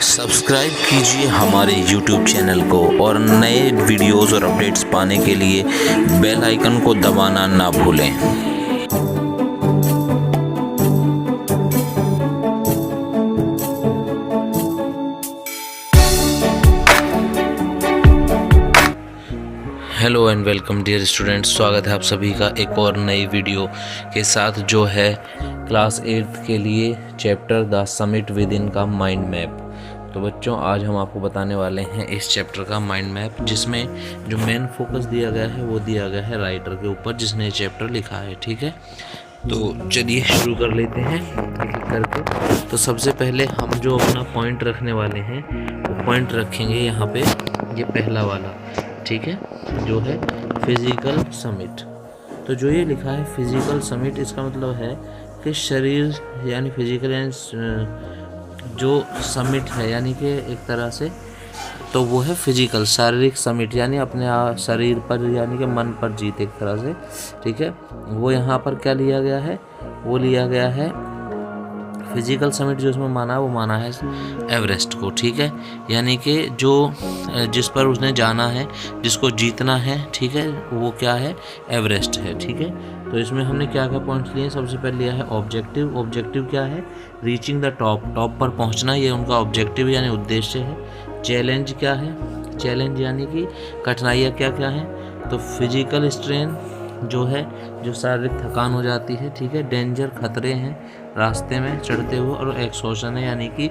Subscribe कीजिए हमारे YouTube channel को और नए वीडियोस और अपडेट्स पाने के लिए बेल आइकन को दबाना ना भूलें। Hello and welcome dear students, स्वागत है आप सभी का एक और नई वीडियो के साथ जो है क्लास 8 के लिए chapter the summit with in का माइंड मैप। तो बच्चों, आज हम आपको बताने वाले हैं इस चैप्टर का माइंड मैप, जिसमें जो मेन फोकस दिया गया है वो दिया गया है राइटर के ऊपर जिसने ये चैप्टर लिखा है। ठीक है, तो चलिए शुरू कर लेते हैं एक एक करके। तो सबसे पहले हम जो अपना पॉइंट रखने वाले हैं वो पॉइंट रखेंगे यहाँ पे, ये पहला वाला, ठीक है, जो है फिजिकल समिट। तो जो ये लिखा है फिजिकल समिट, इसका मतलब है कि शरीर यानी फिजिकल यानी जो समिट है यानी कि एक तरह से तो वो है फिजिकल शारीरिक समिट, यानी अपने शरीर पर यानी कि मन पर जीत एक तरह से। ठीक है, वो यहाँ पर क्या लिया गया है, वो लिया गया है फिजिकल समिट। जो उसमें माना वो माना है एवरेस्ट को। ठीक है, यानी कि जो जिस पर उसने जाना है, जिसको जीतना है, ठीक है, वो क्या है, एवरेस्ट है। ठीक है, तो इसमें हमने क्या क्या पॉइंट्स लिए। सबसे पहले लिया है ऑब्जेक्टिव। ऑब्जेक्टिव क्या है, रीचिंग द टॉप, टॉप पर पहुंचना, ये उनका ऑब्जेक्टिव यानी उद्देश्य है। चैलेंज क्या है, चैलेंज यानी कि कठिनाइयाँ क्या क्या हैं, तो फिजिकल स्ट्रेन जो है, जो शारीरिक थकान हो जाती है। ठीक है, डेंजर, खतरे हैं रास्ते में चढ़ते हुए, और एक्सोशन है यानी कि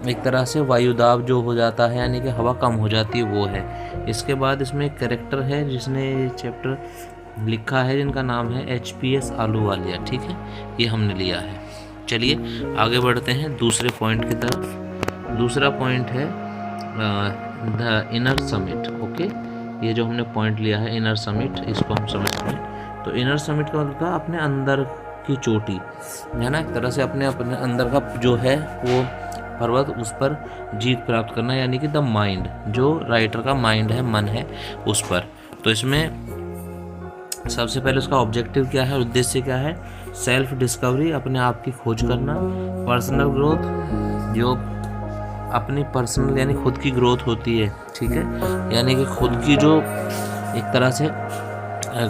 एक तरह से वायुदाब जो हो जाता है यानी कि हवा कम हो जाती है, वो है। इसके बाद इसमें एक कैरेक्टर है जिसने ये चैप्टर लिखा है, जिनका नाम है HPS आलूवालिया। ठीक है, ये हमने लिया है। चलिए आगे बढ़ते हैं दूसरे पॉइंट की तरफ। दूसरा पॉइंट है द इनर समिट। ओके, ये जो हमने पॉइंट लिया है इनर समिट, इसको हम समझते हैं। तो इनर समिट का मतलब अपने अंदर की चोटी है ना, एक तरह से अपने अंदर का जो है वो पर्वत, उस पर जीत प्राप्त करना, यानी कि द माइंड, जो राइटर का माइंड है, मन है, उस पर। तो इसमें सबसे पहले उसका ऑब्जेक्टिव क्या है, उद्देश्य क्या है, सेल्फ डिस्कवरी, अपने आप की खोज करना। पर्सनल ग्रोथ, जो अपनी पर्सनल यानी खुद की ग्रोथ होती है। ठीक है, यानी कि खुद की जो एक तरह से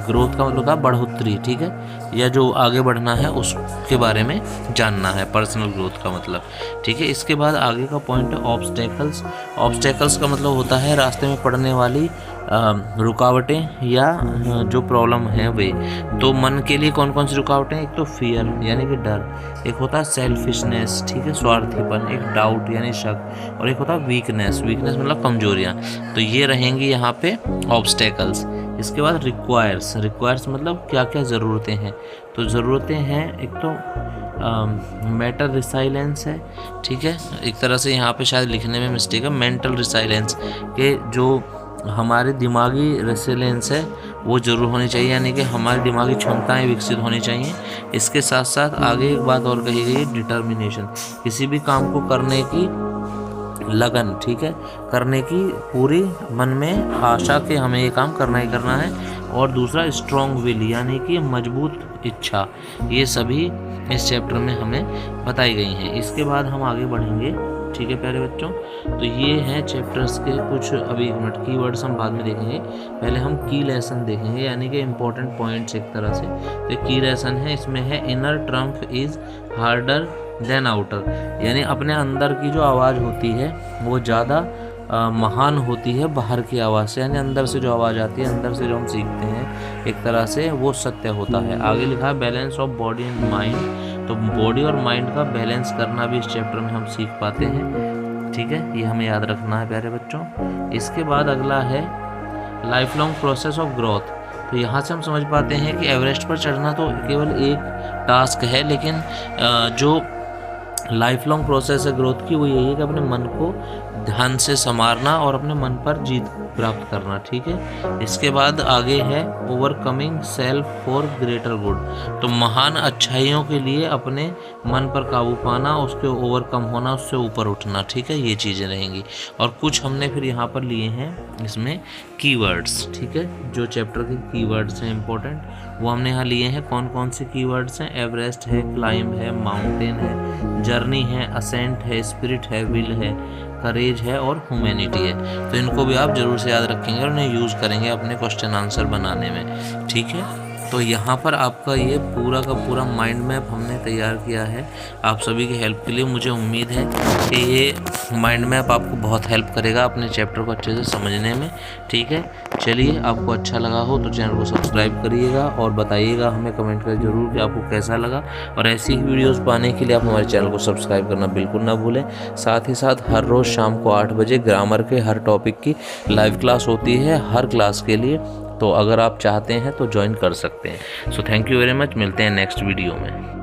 ग्रोथ का मतलब है बढ़ोतरी। ठीक है, या जो आगे बढ़ना है उसके बारे में जानना है, पर्सनल ग्रोथ का मतलब। ठीक है, इसके बाद आगे का पॉइंट है ऑब्स्टेकल्स। ऑब्स्टेकल्स का मतलब होता है रास्ते में पड़ने वाली रुकावटें या जो प्रॉब्लम है वे। तो मन के लिए कौन कौन सी रुकावटें, एक तो फियर यानी कि डर, एक होता है सेल्फिशनेस, ठीक है, स्वार्थीपन, एक डाउट यानी शक, और एक होता है वीकनेस, वीकनेस मतलब कमजोरियाँ। तो ये रहेंगी यहाँ पे ऑब्स्टेकल्स। इसके बाद रिक्वायर्स, रिक्वायर्स मतलब क्या क्या ज़रूरतें हैं। तो ज़रूरतें हैं, एक तो मेंटल रिसाइलेंस है। ठीक है, एक तरह से यहाँ पे शायद लिखने में मिस्टेक है, मेंटल रिसाइलेंस के जो हमारे दिमागी रेसिलेंस है वो ज़रूर होनी चाहिए, यानी कि हमारी दिमागी क्षमताएं विकसित होनी चाहिए। इसके साथ साथ आगे एक बात और कही गई, डिटर्मिनेशन, किसी भी काम को करने की लगन, ठीक है, करने की पूरी मन में आशा कि हमें ये काम करना ही करना है। और दूसरा स्ट्रॉन्ग विल यानी कि मजबूत इच्छा। ये सभी इस चैप्टर में हमें बताई गई हैं। इसके बाद हम आगे बढ़ेंगे। ठीक है प्यारे बच्चों, तो ये हैं चैप्टर्स के कुछ, अभी 1 मिनट, कीवर्ड्स हम बाद में देखेंगे, पहले हम की लेसन देखेंगे, यानी कि इंपॉर्टेंट पॉइंट्स एक तरह से। तो की लेसन है, इसमें है inner Trump is harder than outer, यानी अपने अंदर की जो आवाज़ होती है वो ज़्यादा महान होती है बाहर की आवाज़ से, यानी अंदर से जो आवाज़ आती है, अंदर से जो हम सीखते हैं एक तरह से, वो सत्य होता है। आगे लिखा है balance of body and mind. तो बॉडी और माइंड का बैलेंस करना भी इस चैप्टर में हम सीख पाते हैं। ठीक है, ये हमें याद रखना है प्यारे बच्चों। इसके बाद अगला है life long process of growth. तो यहाँ से हम समझ पाते हैं कि एवरेस्ट पर चढ़ना तो केवल एक टास्क है, लेकिन जो लाइफ लॉन्ग प्रोसेस है ग्रोथ की, वो यही है कि अपने मन को ध्यान से संवारना और अपने मन पर जीत प्राप्त करना। ठीक है, इसके बाद आगे है overcoming self for greater good. तो महान अच्छाइयों के लिए अपने मन पर काबू पाना, उसके ओवरकम होना, उससे ऊपर उठना। ठीक है, ये चीज़ें रहेंगी। और कुछ हमने फिर यहाँ पर लिए हैं इसमें कीवर्ड्स। ठीक है, जो चैप्टर के कीवर्ड्स हैं इंपॉर्टेंट, वो हमने यहाँ लिए हैं। कौन कौन से कीवर्ड्स हैं, एवरेस्ट है, क्लाइंब है, माउंटेन है, जर्नी है, असेंट है, स्पिरिट है, विल है, करेज है और ह्यूमैनिटी है। तो इनको भी आप ज़रूर से याद रखेंगे और उन्हें यूज़ करेंगे अपने क्वेश्चन आंसर बनाने में, ठीक है। तो यहाँ पर आपका ये पूरा का पूरा माइंड मैप हमने तैयार किया है आप सभी की हेल्प के लिए। मुझे उम्मीद है कि ये माइंड मैप आपको बहुत हेल्प करेगा अपने चैप्टर को अच्छे से समझने में, ठीक है। चलिए, आपको अच्छा लगा हो तो चैनल को सब्सक्राइब करिएगा और बताइएगा हमें कमेंट कर जरूर कि आपको कैसा लगा। और ऐसी ही वीडियोस पाने के लिए आप हमारे चैनल को सब्सक्राइब करना बिल्कुल ना भूलें। साथ ही साथ हर रोज़ शाम को 8 बजे ग्रामर के हर टॉपिक की लाइव क्लास होती है हर क्लास के लिए, तो अगर आप चाहते हैं तो ज्वाइन कर सकते हैं। So thank you very much, मिलते हैं नेक्स्ट वीडियो में।